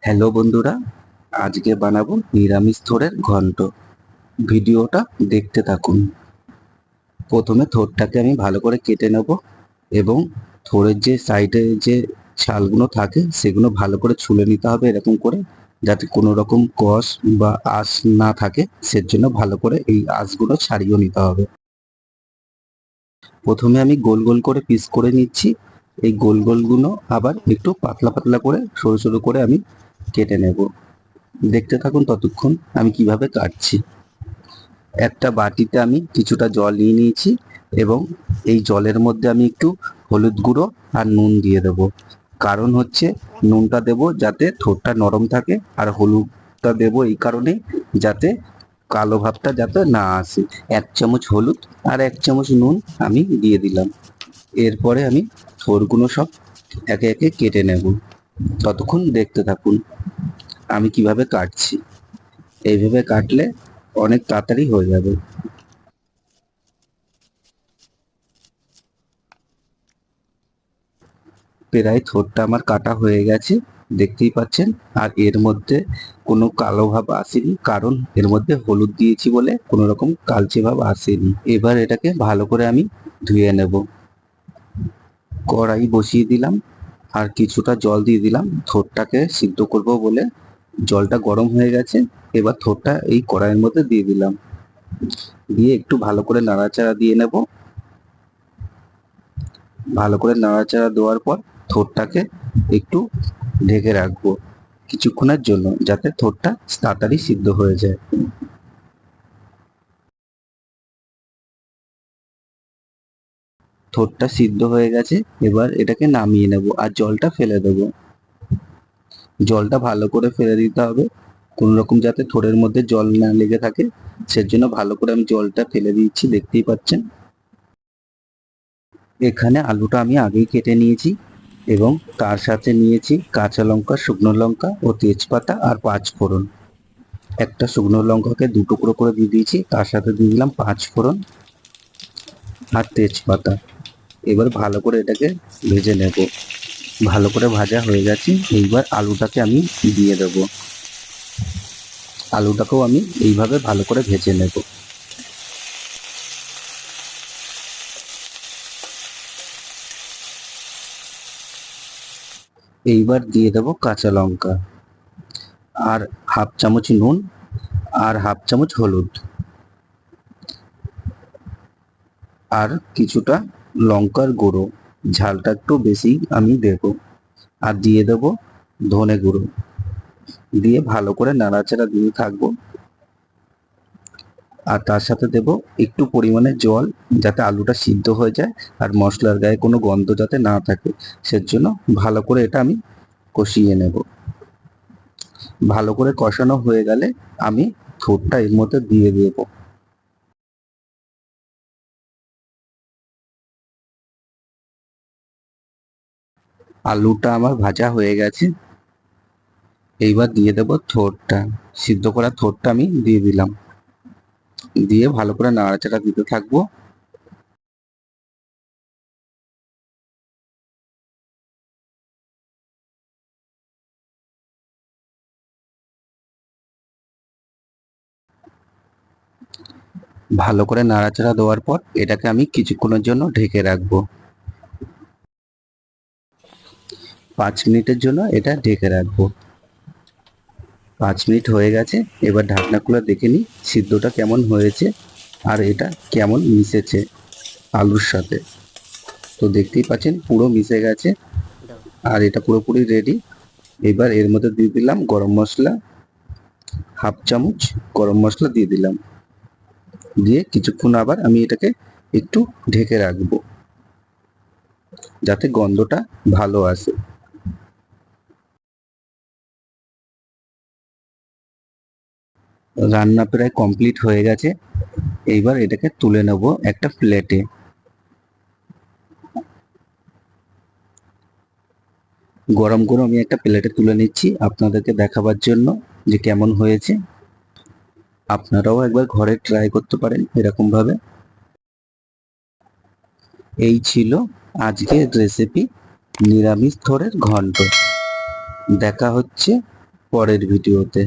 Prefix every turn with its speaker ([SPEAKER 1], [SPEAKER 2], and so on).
[SPEAKER 1] Hello বন্ধুরা, আজকে বানাবো নিরামিষ থোড়ের ঘন্ট। ভিডিওটা দেখতে থাকুন। প্রথমে থোড়টাকে আমি ভালো করে কেটে নেব এবং থোড়ের যে সাইডে যে ছালগুলো থাকে সেগুলো ভালো করে ছুলে নিতে হবে এরকম করে, যাতে কোনো রকম কষ বা আঁশ না থাকে। সেজন্য ভালো করে এই আঁশগুলো ছাড়িয়ে নিতে হবে। প্রথমে আমি গোল গোল করে পিস করে নিচ্ছি। এই গোল গোলগুলো আবার একটু পাতলা পাতলা করে সরু সরু করে আমি কেটে নেব। দেখতে থাকুন ততক্ষণ আমি কিভাবে কাটছি। একটা বাটিতে আমি কিছুটা জল নিয়ে নিয়েছি এবং এই জলের মধ্যে আমি একটু হলুদ গুঁড়ো আর নুন দিয়ে দেবো। কারণ হচ্ছে নুনটা দেবো যাতে থোড়টা নরম থাকে, আর হলুদটা দেবো এই কারণে যাতে কালো ভাবটা যাতে না আসে। 1 চামচ হলুদ আর 1 চামচ নুন আমি দিয়ে দিলাম। এরপরে আমি থোড়গুলো সব একে একে কেটে নেব। ততক্ষণ দেখতে থাকুন আমি কিভাবে কাটছি। এইভাবে কাটলে অনেক তাড়াতাড়ি হয়ে যাবে। প্রায় থোড়টা আমার কাটা হয়ে গেছে, দেখতেই পাচ্ছেন। আর এর মধ্যে কোনো কালো ভাব আসেনি, কারণ এর মধ্যে হলুদ দিয়েছি বলে কোনো রকম কালচে ভাব আসেনি। এবার এটাকে ভালো করে আমি ধুয়ে নেব। কড়াই বসিয়ে দিলাম আর কিছুটা জল দিয়ে দিলাম থোড়টাকে সিদ্ধ করব বলে। জলটা গরম হয়ে গেছে, এবার থোড়টা এই কড়াইয়ের মধ্যে দিয়ে দিলাম। দিয়ে একটু ভালো করে নাড়াচাড়া দিয়ে নেব। ভালো করে নাড়াচাড়া দেওয়ার পর থোড়টাকে একটু ঢেকে রাখবো কিছুক্ষণের জন্য, যাতে থোড়টা তাড়াতাড়ি সিদ্ধ হয়ে যায়। থোড়টা সিদ্ধ হয়ে গেছে, এবার এটাকে নামিয়ে নেব আর জলটা ফেলে দেব। জলটা ভালো করে ফেলে দিতে হবে, কোন রকম যাতে থোড়ের মধ্যে জল না লেগে থাকে। সেজন্য ভালো করে আমি জলটা ফেলে দিচ্ছি, দেখতেই পাচ্ছেন। এখানে আলুটা আমি আগেই কেটে নিয়েছি এবং তার সাথে নিয়েছি কাঁচা লঙ্কা, শুকনো লঙ্কা ও তেজপাতা আর 5 ফোড়ন। একটা শুকনো লঙ্কাকে 2 টুকরো করে দিয়ে দিয়েছি, তার সাথে দিয়ে দিলাম 5 ফোড়ন আর তেজপাতা। এবার ভালো করে এটাকে ভেজে নেব। ভালো করে ভাজা হয়ে গেছে, এইবার আলুটাকে আমি দিয়ে দেব। আলুটাকেও আমি এইভাবে ভালো করে ভেজে নেব। এইবার দিয়ে দেব কাঁচা লঙ্কা আর 1/2 চামচ নুন আর 1/2 চামচ হলুদ আর কিছুটা লঙ্কার গুঁড়ো। ঝালটা একটু বেশি আমি দেব। আর দিয়ে দেব ধনে গুঁড়ো। দিয়ে ভালো করে নাড়াচাড়া দিয়ে থাকবো। আর তার সাথে দেব একটু পরিমাণে জল, যাতে আলুটা সিদ্ধ হয়ে যায় আর মশলার গায়ে কোনো গন্ধ যাতে না থাকে। সেজন্য ভালো করে এটা আমি কষিয়ে নেব। ভালো করে কষানো হয়ে গেলে আমি থোড়টা এর মধ্যে দিয়ে দেব। আলুটা আমার ভাজা হয়ে গেছে, এইবার দিয়ে দেব থোড়টা। সিদ্ধ করা থোড়টা আমি দিয়ে দিলাম। দিয়ে ভালো করে নাড়াচাড়া দিতে থাকবো। ভালো করে নাড়াচাড়া দেওয়ার পর এটাকে আমি কিছুক্ষণের জন্য ঢেকে রাখবো। 5 মিনিটের জন্য এটা ঢেকে রাখবো। 5 মিনিট হয়ে গেছে, এবার ঢাকনা খুলে দেখে নিই সিদ্ধটা কেমন হয়েছে আর এটা কেমন মিশেছে আলুর সাথে। তো দেখতেই পাচ্ছেন পুরো মিশে গেছে আর এটা পুরোপুরি রেডি। এবার এর মধ্যে দিয়ে দিলাম গরম মশলা, 1/2 চামচ গরম মশলা দিয়ে দিলাম। দিয়ে কিছুক্ষণ আবার আমি এটাকে একটু ঢেকে রাখবো, যাতে গন্ধটা ভালো আসে। রান্না প্রায় কমপ্লিট হয়ে গেছে, এইবার এটাকে তুলে নেব একটা প্লেটে। গরম গরম আমি একটা প্লেটে তুলে নিচ্ছি আপনাদেরকে দেখাবার জন্য যে কেমন হয়েছে। আপনারাও একবার ঘরে ট্রাই করতে পারেন এরকম ভাবে। এই ছিল আজকের রেসিপি নিরামিষ থোড়ের ঘন্ট। দেখা হচ্ছে পরের ভিডিওতে।